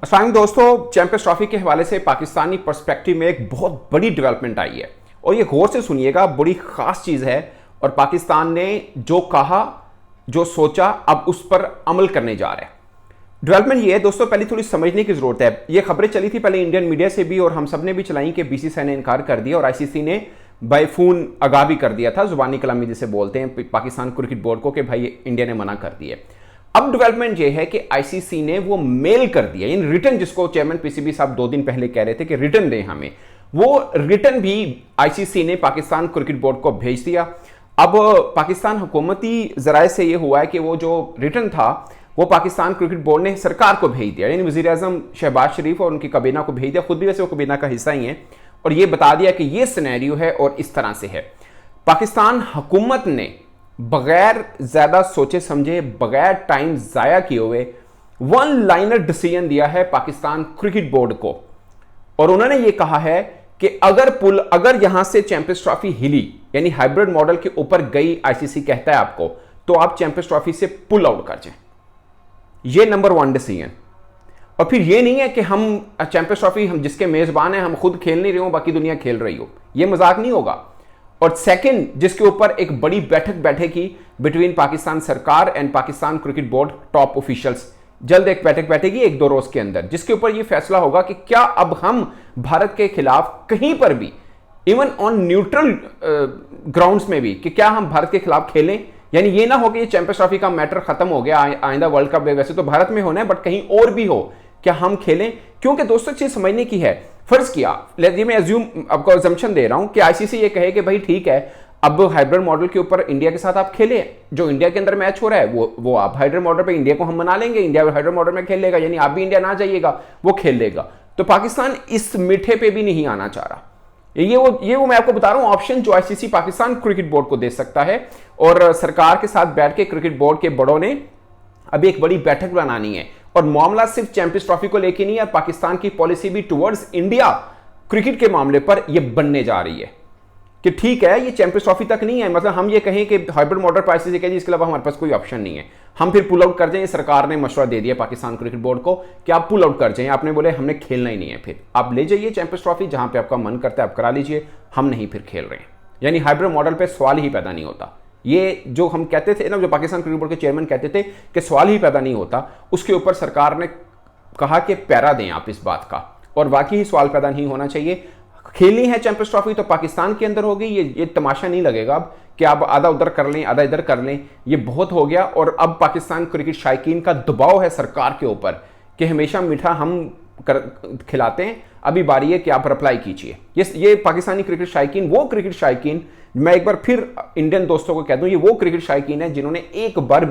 अस्सलाम दोस्तों, champions trophy के हवाले से पाकिस्तानी पर्सपेक्टिव में एक बहुत बड़ी डेवलपमेंट आई है और ये गौर से सुनिएगा, बड़ी खास चीज़ है। और पाकिस्तान ने जो कहा, जो सोचा, अब उस पर अमल करने जा रहे हैं। डेवलपमेंट ये है दोस्तों, पहले थोड़ी समझने की जरूरत है। ये खबरें चली थी पहले इंडियन मीडिया से भी और हम सब ने भी चलाई कि बीसीसीआई ने इनकार कर दिया और आईसीसी ने बाय फोन आगाह भी कर दिया था, जुबानी कलामी जिसे बोलते हैं पाकिस्तान क्रिकेट बोर्ड को, कि भाई इंडिया ने मना कर दिया। अब डेवलपमेंट ये है कि आईसीसी ने वो मेल कर दिया, इन रिटर्न, जिसको चेयरमैन पीसीबी साहब 2 दिन पहले कह रहे थे कि रिटर्न दें हमें, वो रिटर्न भी आईसीसी ने पाकिस्तान क्रिकेट बोर्ड को भेज दिया। अब पाकिस्तान हुकूमती जराए से ये हुआ है कि वो जो रिटर्न था वो पाकिस्तान क्रिकेट बोर्ड ने सरकार को भेज दिया, यानी वजीर आजम शहबाज शरीफ और उनकी काबीना को भेज दिया। खुद भी वैसे वो काबीना का हिस्सा ही है और ये बता दिया कि ये सिनेरियो है और इस तरह से है। पाकिस्तान हुकूमत ने बगैर ज्यादा सोचे समझे, बगैर टाइम जाया किए हुए वन लाइनर डिसीजन दिया है पाकिस्तान क्रिकेट बोर्ड को और उन्होंने ये कहा है कि अगर यहां से चैंपियंस ट्रॉफी हिली, यानी हाइब्रिड मॉडल के ऊपर गई, आईसीसी कहता है आपको, तो आप चैंपियंस ट्रॉफी से पुल आउट कर जाएं। ये नंबर 1 डिसीजन। और फिर ये नहीं है कि हम चैंपियंस ट्रॉफी, हम जिसके मेजबान हैं, हम खुद खेल नहीं रहे हो, बाकी दुनिया खेल रही हो, ये मजाक नहीं होगा। और सेकंड, जिसके ऊपर एक बड़ी बैठक बैठेगी बिटवीन पाकिस्तान सरकार and Pakistan cricket board top officials, जल्द एक बैठक बैठेगी 1-2 रोज के अंदर, जिसके ऊपर यह फैसला होगा कि क्या अब हम भारत के खिलाफ कहीं पर भी, इवन ऑन न्यूट्रल ग्राउंड्स में भी, कि क्या हम भारत के खिलाफ खेलें। यानी ये ना हो कि ये चैंपियंस ट्रॉफी का मैटर खत्म हो गया, आइंदा वर्ल्ड कप वैसे तो भारत में होना है, बट कहीं और भी हो, क्या हम खेलें। क्योंकि दोस्तों चीज समझने की है, फर्ज किया, मैं अज्यूम, आपको अजम्पशन दे रहा हूं कि आईसीसी ये कहे कि भाई ठीक है, अब हाइब्रिड मॉडल के ऊपर इंडिया के साथ आप खेले, जो इंडिया के अंदर मैच हो रहा है वो आप हाइब्रिड मॉडल पे, इंडिया को हम मना लेंगे, इंडिया हाइब्रिड मॉडल में खेल लेगा, यानी आप भी इंडिया ना जाइएगा, वो खेल लेगा। तो पाकिस्तान इस मीठे पे भी नहीं आना चाह रहा। ये वो मैं आपको बता रहा हूं ऑप्शन जो आईसीसी पाकिस्तान क्रिकेट बोर्ड को दे सकता है। और सरकार के साथ बैठ के क्रिकेट बोर्ड के बड़ों ने अभी एक बड़ी बैठक बनानी है और मामला सिर्फ चैंपियंस ट्रॉफी को लेके नहीं है, पाकिस्तान की पॉलिसी भी टुवर्ड्स इंडिया क्रिकेट के मामले पर यह बनने जा रही है कि ठीक है, ये चैंपियंस ट्रॉफी तक नहीं है, मतलब हम ये कहें कि हाइब्रिड मॉडल पर आईसीसी कहे इसके अलावा हमारे पास कोई ऑप्शन नहीं है, हम फिर पुल आउट कर जाएं। सरकार ने मशवरा दे दिया पाकिस्तान क्रिकेट बोर्ड को कि आप पुल आउट कर जाएं, आपने बोले हमने खेलना ही नहीं है, फिर आप ले जाइए चैंपियंस ट्रॉफी, जहां पे आपका मन करता है आप करा लीजिए, हम नहीं फिर खेल रहे हैं। यानी हाइब्रिड मॉडल पे सवाल ही पैदा नहीं होता। ये जो हम कहते थे ना, जो पाकिस्तान क्रिकेट बोर्ड के चेयरमैन कहते थे कि सवाल ही पैदा नहीं होता, उसके ऊपर सरकार ने कहा कि पैरा दें आप इस बात का, और वाकई ही सवाल पैदा नहीं होना चाहिए। खेलनी है चैंपियंस ट्रॉफी तो पाकिस्तान के अंदर होगी, ये तमाशा नहीं लगेगा अब कि आप आधा उधर कर लें आधा इधर कर लें, ये बहुत हो गया। और अब पाकिस्तान क्रिकेट शायकीन का दबाव है सरकार के ऊपर कि हमेशा मीठा हम खिलाते हैं, अभी बारी है कि आप रिप्लाई कीजिए। ये पाकिस्तानी क्रिकेट शायकीन, वो क्रिकेट शायकीन, मैं एक बार फिर इंडियन दोस्तों को कह दूं, ये वो क्रिकेट शायकीन है जिन्होंने एक बार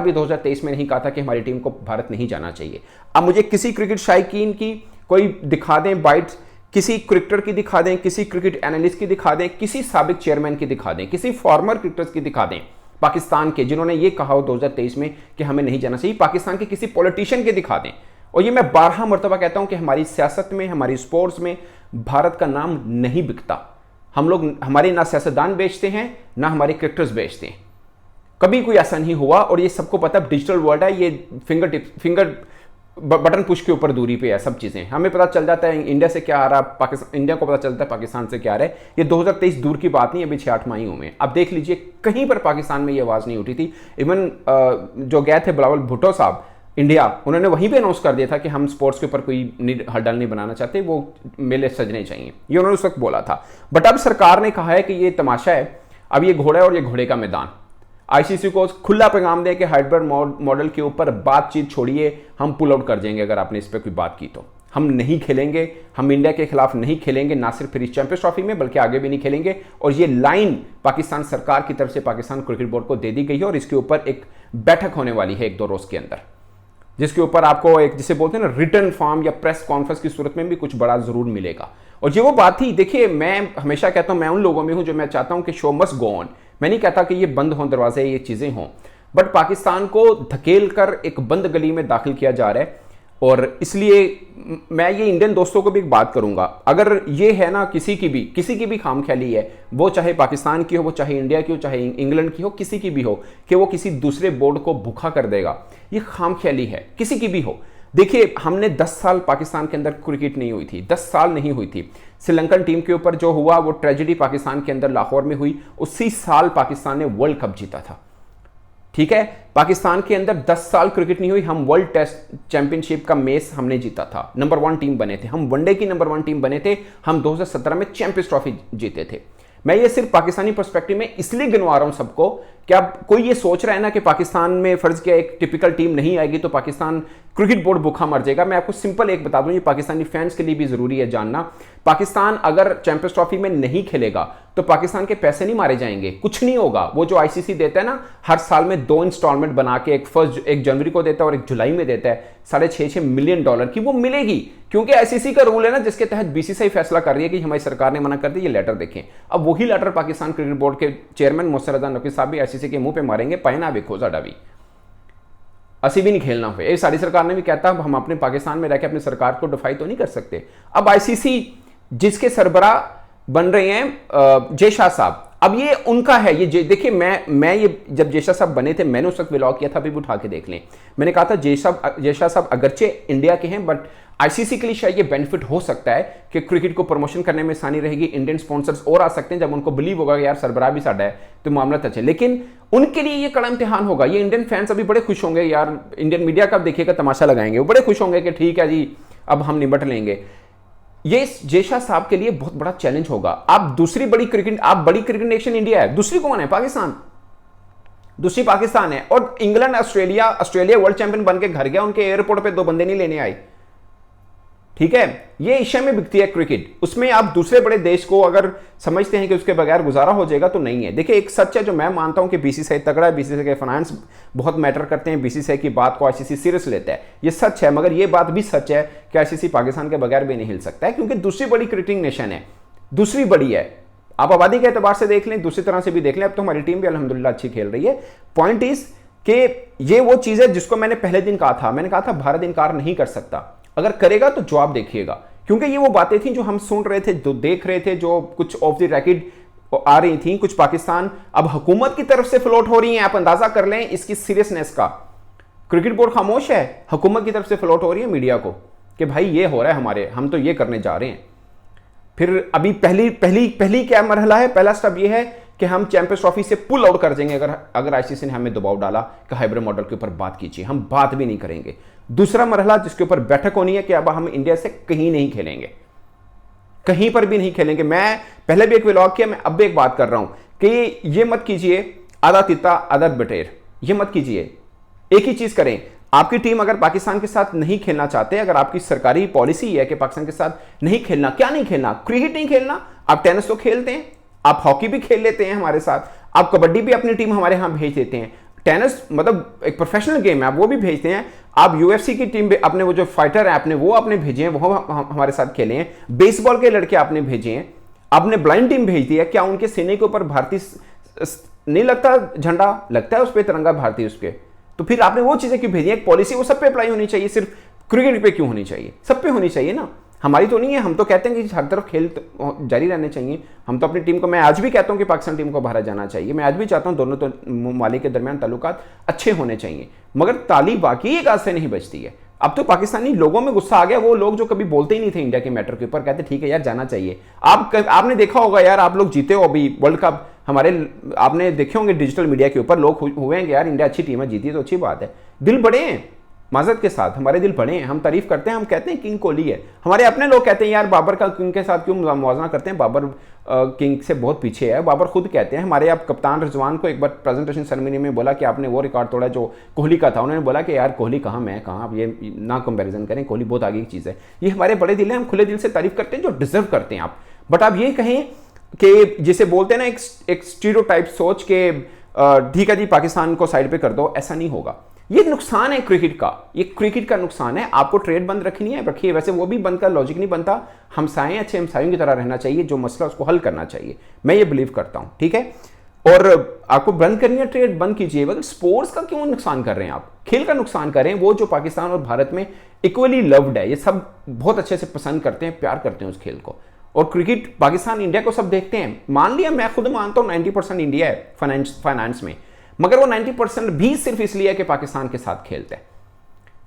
भी 2023 में नहीं कहा था कि हमारी टीम को भारत नहीं जाना चाहिए। अब मुझे किसी क्रिकेट शायकीन की कोई दिखा दें बाइट, किसी क्रिकेटर की दिखा दें, किसी क्रिकेट एनालिस्ट की दिखा दें, किसी साबिक चेयरमैन की दिखा दें, किसी फॉर्मर क्रिकेटर्स की दिखा दें पाकिस्तान के, जिन्होंने ये कहा हो 2023 में कि हमें नहीं जाना चाहिए। पाकिस्तान के किसी पॉलिटिशियन के दिखा दें। और ये मैं 12 मरतबा कहता हूं कि हमारी सियासत में, हमारी स्पोर्ट्स में भारत का नाम नहीं बिकता। हम लोग, हमारे ना सियासतदान बेचते हैं ना हमारे क्रिकेटर्स बेचते हैं, कभी कोई ऐसा नहीं हुआ। और ये सबको पता है, डिजिटल वर्ल्ड है, ये फिंगर बटन पुश के ऊपर दूरी पे है सब चीजें, हमें पता चल जाता है इंडिया से क्या आ रहा है, पाकिस्तान, इंडिया को पता चलता है पाकिस्तान से क्या आ रहा है। ये 2023 दूर की बात नहीं, अभी 6-8 माह में अब देख लीजिए, कहीं पर पाकिस्तान में ये आवाज नहीं उठी थी। इवन जो गए थे बिलावल भुट्टो साहब इंडिया, उन्होंने वहीं पे अनाउंस कर दिया था कि हम स्पोर्ट्स के ऊपर कोई हड़ताल नहीं बनाना चाहते, वो मेले सजने चाहिए, ये उन्होंने उस वक्त बोला था। बट अब सरकार ने कहा है कि ये तमाशा है, अब ये घोड़ा है और ये घोड़े का मैदान। आईसीसी को खुला पैगाम दे कि हाइब्रिड मॉडल के ऊपर बातचीत छोड़िए, हम पुल आउट कर जाएंगे अगर आपने इस पर कोई बात की तो। हम नहीं खेलेंगे, हम इंडिया के खिलाफ नहीं खेलेंगे, ना सिर्फ फिर इस चैंपियंस ट्रॉफी में बल्कि आगे भी नहीं खेलेंगे। और ये लाइन पाकिस्तान सरकार की तरफ से पाकिस्तान क्रिकेट बोर्ड को दे दी गई है और इसके ऊपर एक बैठक होने वाली है 1-2 रोज के अंदर, जिसके ऊपर आपको एक, जिसे बोलते हैं ना, रिटर्न फॉर्म या प्रेस कॉन्फ्रेंस की सूरत में भी कुछ बड़ा जरूर मिलेगा। और ये वो बात थी, देखिए मैं हमेशा कहता हूं, मैं उन लोगों में हूं जो मैं चाहता हूं कि शो मस्ट गो ऑन। मैं नहीं कहता कि ये बंद हो दरवाजे, ये चीजें हों, बट पाकिस्तान को धकेल कर एक बंद गली में दाखिल किया जा रहा है। और इसलिए मैं ये इंडियन दोस्तों को भी एक बात करूंगा, अगर ये है ना किसी की भी खामख्याली है, वो चाहे पाकिस्तान की हो, वो चाहे इंडिया की हो, चाहे इंग्लैंड की हो, किसी की भी हो, कि वो किसी दूसरे बोर्ड को भूखा कर देगा, ये खामख्याली है, किसी की भी हो। देखिए, हमने 10 साल पाकिस्तान के अंदर क्रिकेट नहीं हुई थी, 10 साल नहीं हुई थी। श्रीलंकन टीम के ऊपर जो हुआ वो ट्रेजेडी पाकिस्तान के अंदर लाहौर में हुई, उसी साल पाकिस्तान ने वर्ल्ड कप जीता था। ठीक है, पाकिस्तान के अंदर 10 साल क्रिकेट नहीं हुई, हम वर्ल्ड टेस्ट चैंपियनशिप का मैच हमने जीता था, नंबर 1 टीम बने थे, हम वनडे की नंबर 1 टीम बने थे, हम 2017 में चैंपियंस ट्रॉफी जीते थे। मैं ये सिर्फ पाकिस्तानी पर्सपेक्टिव में इसलिए गिनवा रहा हूं सबको कि अब कोई ये सोच रहा है ना कि पाकिस्तान में फर्ज किया एक टिपिकल टीम नहीं आएगी तो पाकिस्तान क्रिकेट बोर्ड भूखा मर जाएगा। मैं आपको सिंपल एक बता दूं, ये पाकिस्तानी फैंस के लिए भी जरूरी है जानना, पाकिस्तान अगर चैंपियंस ट्रॉफी में नहीं खेलेगा तो पाकिस्तान के पैसे नहीं मारे जाएंगे, कुछ नहीं होगा। वो जो आईसीसी देता है ना हर साल में 2 इंस्टॉलमेंट बना के, एक जनवरी को देता है और एक जुलाई में देता है, $6.5 मिलियन की वो मिलेगी, क्योंकि आईसीसी का रूल है ना जिसके तहत बीसीसीआई फैसला कर रही है कि हमारी सरकार ने मना कर दी, ये लेटर देखें। अब वही लेटर पाकिस्तान क्रिकेट बोर्ड के चेयरमैन मोहसिन रजा नकवी साहब भी आईसीसी के मुंह पे मारेंगे, पहना देखो साडा भी असी भी नहीं खेलना हुए। ये सारी सरकार ने भी कहता हम अपने पाकिस्तान में रहकर अपनी सरकार को डिफाई तो नहीं कर सकते। अब आईसीसी जिसके सरबरा बन रहे हैं जय शाह साहब, अब ये उनका है, ये देखिए मैं ये जब जय शाह साहब बने थे मैंने उस वक्त व्लॉग किया था, अभी भी उठा के देख लें। मैंने कहा था जय शाह साहब अगरचे इंडिया के हैं बट आईसीसी के लिए शायद ये बेनिफिट हो सकता है कि क्रिकेट को प्रमोशन करने में आसानी रहेगी, इंडियन स्पॉन्सर्स और आ सकते हैं जब उनको बिलीव होगा कि यार सरबराह भी साडा है तो मामला तच है। लेकिन उनके लिए ये कड़ा इम्तिहान होगा। ये इंडियन फैंस अभी बड़े खुश होंगे यार, इंडियन मीडिया का देखिएगा तमाशा लगाएंगे, वो बड़े खुश होंगे कि ठीक है जी अब हम निपट लेंगे। ये जय शाह साहब के लिए बहुत बड़ा चैलेंज होगा। आप बड़ी क्रिकेट नेशन इंडिया है, दूसरी कौन है? पाकिस्तान, दूसरी पाकिस्तान है। और इंग्लैंड ऑस्ट्रेलिया वर्ल्ड चैंपियन बन के घर गया, उनके एयरपोर्ट पे 2 बंदे नहीं लेने आए। ठीक है, ये एशिया में बिकती है क्रिकेट, उसमें आप दूसरे बड़े देश को अगर समझते हैं कि उसके बगैर गुजारा हो जाएगा तो नहीं है। देखिए एक सच है जो मैं मानता हूं कि बीसीसीआई तगड़ा है, बीसीसीआई के फाइनेंस बहुत मैटर करते हैं, बीसीसीआई की बात को आईसीसी सीरियस लेता है, ये सच है। मगर ये बात भी सच है कि आईसीसी पाकिस्तान के बगैर भी नहीं हिल सकता है, क्योंकि दूसरी बड़ी क्रिकेटिंग नेशन है, दूसरी बड़ी है। आप आबादी के एतबार से देख लें, दूसरी तरह से भी देख लें, अब तो हमारी टीम भी अल्हम्दुलिल्लाह अच्छी खेल रही है। पॉइंट इज कि ये वो चीज है जिसको मैंने पहले दिन कहा था, मैंने कहा था भारत इनकार नहीं कर सकता, अगर करेगा तो जवाब देखिएगा। क्योंकि ये वो बातें थी जो हम सुन रहे थे, जो देख रहे थे, जो कुछ ऑफ द रेकॉर्ड आ रही थी, कुछ पाकिस्तान अब हुकूमत की तरफ से फ्लोट हो रही हैं। आप अंदाजा कर लें इसकी सीरियसनेस का। क्रिकेट बोर्ड खामोश है, हुकूमत की तरफ से फ्लोट हो रही है मीडिया को कि भाई ये हो रहा है हमारे, हम तो ये करने जा रहे हैं। फिर अभी पहली क्या मरहला है, पहला स्टेप ये है कि हम चैंपियंस ट्रॉफी से पुल आउट कर देंगे अगर आईसीसी ने हमें दबाव डाला कि हाइब्रिड मॉडल के ऊपर बात कीजिए, हम बात भी नहीं करेंगे। दूसरा मरहला जिसके ऊपर बैठक होनी है कि अब हम इंडिया से कहीं नहीं खेलेंगे, कहीं पर भी नहीं खेलेंगे। मैं पहले भी एक व्लॉग किया, मैं अब भी एक बात कर रहा हूं कि ये मत कीजिए आधा तीता आधा बटेर, ये मत कीजिए, एक ही चीज करें। आपकी टीम अगर पाकिस्तान के साथ नहीं खेलना चाहते, अगर आपकी सरकारी पॉलिसी है कि पाकिस्तान के साथ नहीं खेलना, क्या नहीं खेलना, क्रिकेट नहीं खेलना, आप टेनिस तो खेलते हैं, आप हॉकी भी खेल लेते हैं हमारे साथ, आप कबड्डी भी अपनी टीम हमारे यहां भेज देते हैं, टेनिस मतलब एक प्रोफेशनल गेम है, आप वो भी भेजते हैं, आप यूएफसी की टीम अपने वो जो फाइटर है आपने वो आपने भेजे हैं, वो हमारे साथ खेले हैं, बेसबॉल के लड़के आपने भेजे हैं, आपने ब्लाइंड टीम भेज दी है। क्या उनके सीने के ऊपर भारतीय नहीं लगता झंडा? लगता है उस पर तिरंगा भारतीय उसके, तो फिर आपने वो चीजें क्यों भेजी? एक पॉलिसी वो सब पे अप्लाई होनी चाहिए, सिर्फ क्रिकेट पे क्यों होनी चाहिए? सब पे होनी चाहिए ना, हमारी तो नहीं है। हम तो कहते हैं कि हर तरफ खेल जारी रहने चाहिए। हम तो अपनी टीम को, मैं आज भी कहता हूं कि पाकिस्तान टीम को भारत जाना चाहिए, मैं आज भी चाहता हूं दोनों तो ममालिक के दरमियान ताल्लुकात अच्छे होने चाहिए, मगर ताली बाकी एक आज से नहीं बचती है। अब तो पाकिस्तानी लोगों में गुस्सा आ गया, वो लोग जो कभी बोलते ही नहीं थे इंडिया के मैटर के ऊपर, कहते ठीक है यार जाना चाहिए। आपने देखा होगा यार, आप लोग जीते हो अभी वर्ल्ड कप, हमारे आपने देखे होंगे डिजिटल मीडिया के ऊपर लोग हुए हैं कि यार इंडिया अच्छी टीम है, जीती तो अच्छी बात है। दिल बड़े हैं, माजरत के साथ हमारे दिल बड़े हैं, हम तारीफ करते हैं, हम कहते हैं किंग कोहली है। हमारे अपने लोग कहते हैं यार बाबर का किंग के साथ क्यों मुवाजना करते हैं, बाबर किंग से बहुत पीछे है। बाबर खुद कहते हैं, हमारे आप कप्तान रिजवान को एक बार प्रेजेंटेशन सेरेमनी में बोला कि आपने वो रिकॉर्ड तोड़ा जो कोहली का था, उन्होंने बोला कि यार कोहली कहाँ मैं कहाँ, आप ये ना कंपैरिजन करें, कोहली बहुत आगे की चीज़ है। ये हमारे बड़े दिल हैं, हम खुले दिल से तारीफ करते हैं जो डिजर्व करते हैं आप। बट आप ये कहें कि जिसे बोलते हैं ना एक स्टीरियोटाइप सोच के ठीक है जी पाकिस्तान को साइड पे कर दो, ऐसा नहीं होगा। ये नुकसान है क्रिकेट का, ये क्रिकेट का नुकसान है। आपको ट्रेड बंद रखनी है, रखिए, वैसे वो भी बंद का लॉजिक नहीं बनता। हमसाएं अच्छे हमसायों की तरह रहना चाहिए, जो मसला उसको हल करना चाहिए, मैं ये बिलीव करता हूं, ठीक है। और आपको बंद करनी है ट्रेड, बंद कीजिए, मगर स्पोर्ट्स का क्यों नुकसान कर रहे हैं आप? खेल का नुकसान कर रहे हैं, वो जो पाकिस्तान और भारत में इक्वली लव्ड है, ये सब बहुत अच्छे से पसंद करते हैं, प्यार करते हैं उस खेल को। और क्रिकेट पाकिस्तान इंडिया को सब देखते हैं। मान लिया, मैं खुद मानता हूं 90% इंडिया है फाइनेंस में, मगर वो 90% भी सिर्फ इसलिए है कि पाकिस्तान के साथ खेलते हैं।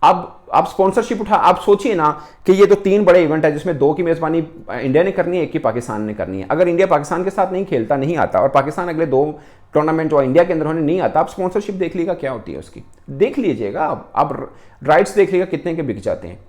अब आप स्पॉन्सरशिप उठा, आप सोचिए ना कि ये तो 3 बड़े इवेंट है जिसमें 2 की मेजबानी इंडिया ने करनी है, 1 की पाकिस्तान ने करनी है। अगर इंडिया पाकिस्तान के साथ नहीं खेलता, नहीं आता, और पाकिस्तान अगले 2 टूर्नामेंट जो इंडिया के अंदर होने नहीं आता, आप स्पॉन्सरशिप देख लीजिएगा क्या होती है उसकी, देख लीजिएगा आप राइट्स देख लीजिएगा कितने के बिक जाते हैं।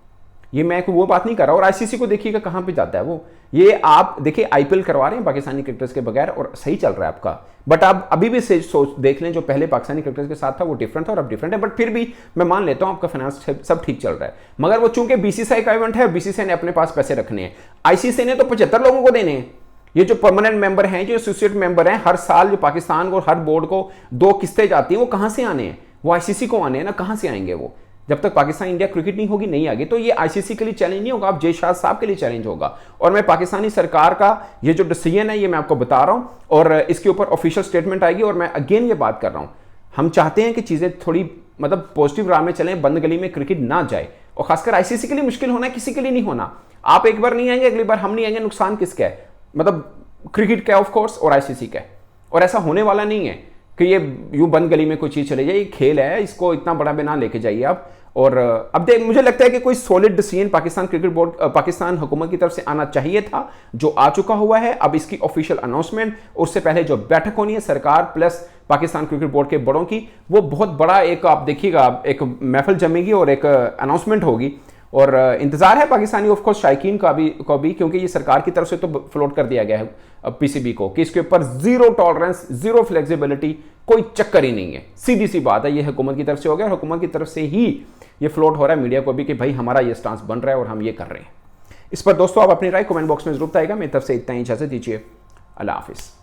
ये मैं वो बात नहीं कर रहा। और आईसीसी को देखिएगा कहां पे जाता है वो। ये आप देखिए आईपीएल करवा रहे हैं पाकिस्तानी क्रिकेटर्स के बगैर और सही चल रहा है आपका, बट आप अभी भी सोच देख लें, जो पहले पाकिस्तानी क्रिकेटर्स के साथ था वो डिफरेंट था और अब डिफरेंट है। बट फिर भी मैं मान लेता हूं आपका फाइनेंस सब ठीक चल रहा है, मगर वो चूंकि बीसीसीआई का इवेंट है, बीसीसीआई ने अपने पास पैसे रखने हैं, आईसीसी ने तो 75 लोगों को देने हैं। ये जो परमानेंट मेंबर हैं, जो एसोसिएट मेंबर हैं, हर साल जो पाकिस्तान को हर बोर्ड को 2 किस्तें जाती हैं, वो कहां से आने हैं? वो आईसीसी को आने हैं ना, कहां से आएंगे वो? जब तक पाकिस्तान इंडिया क्रिकेट नहीं होगी, नहीं आगे, तो ये आईसीसी के लिए चैलेंज नहीं होगा, अब जय शाह साहब के लिए चैलेंज होगा। और मैं पाकिस्तानी सरकार का ये जो डिसीजन है ये मैं आपको बता रहा हूं, और इसके ऊपर ऑफिशियल स्टेटमेंट आएगी। और मैं अगेन ये बात कर रहा हूं, हम चाहते हैं कि चीजें थोड़ी मतलब पॉजिटिव राह में चलें, बंद गली में क्रिकेट ना जाए, और खासकर आईसीसी के लिए मुश्किल होना है, किसी के लिए नहीं होना। आप एक बार नहीं आएंगे, अगली बार हम नहीं आएंगे, नुकसान किसका है? मतलब क्रिकेट का ऑफ कोर्स और आईसीसी का। और ऐसा होने वाला नहीं है कि ये यूं बंद गली में कोई चीज चले जाए, ये खेल है, इसको इतना बड़ा भी ना लेके जाइए आप। और अब देख, मुझे लगता है कि कोई solid decision Pakistan cricket board, Pakistan हुकूमत की तरफ से आना चाहिए था, जो आ चुका हुआ है। अब इसकी ऑफिशियल अनाउंसमेंट, उससे पहले जो बैठक होनी है सरकार प्लस पाकिस्तान क्रिकेट बोर्ड के बड़ों की, वो बहुत बड़ा एक आप देखिएगा एक महफिल जमेगी और एक अनाउंसमेंट होगी। और इंतजार है पाकिस्तानी ऑफ कोर्स शायकीन का भी, क्योंकि ये सरकार की तरफ से तो फ्लोट कर दिया गया है पीसीबी को कि इसके ऊपर जीरो टॉलरेंस, जीरो फ्लेक्सिबिलिटी, कोई चक्कर ही नहीं है। सीधी सी बात है, ये हुकूमत की तरफ से हो गया और हुकूमत की तरफ से ही ये फ्लोट हो रहा है मीडिया को भी कि भाई हमारा ये स्टांस बन रहा है और हम ये कर रहे हैं। इस पर दोस्तों आप अपनी राय कमेंट बॉक्स में जरूर बताइएगा। मेरी तरफ से इतना ही, इजाजत दीजिए, अल्लाह हाफिज़।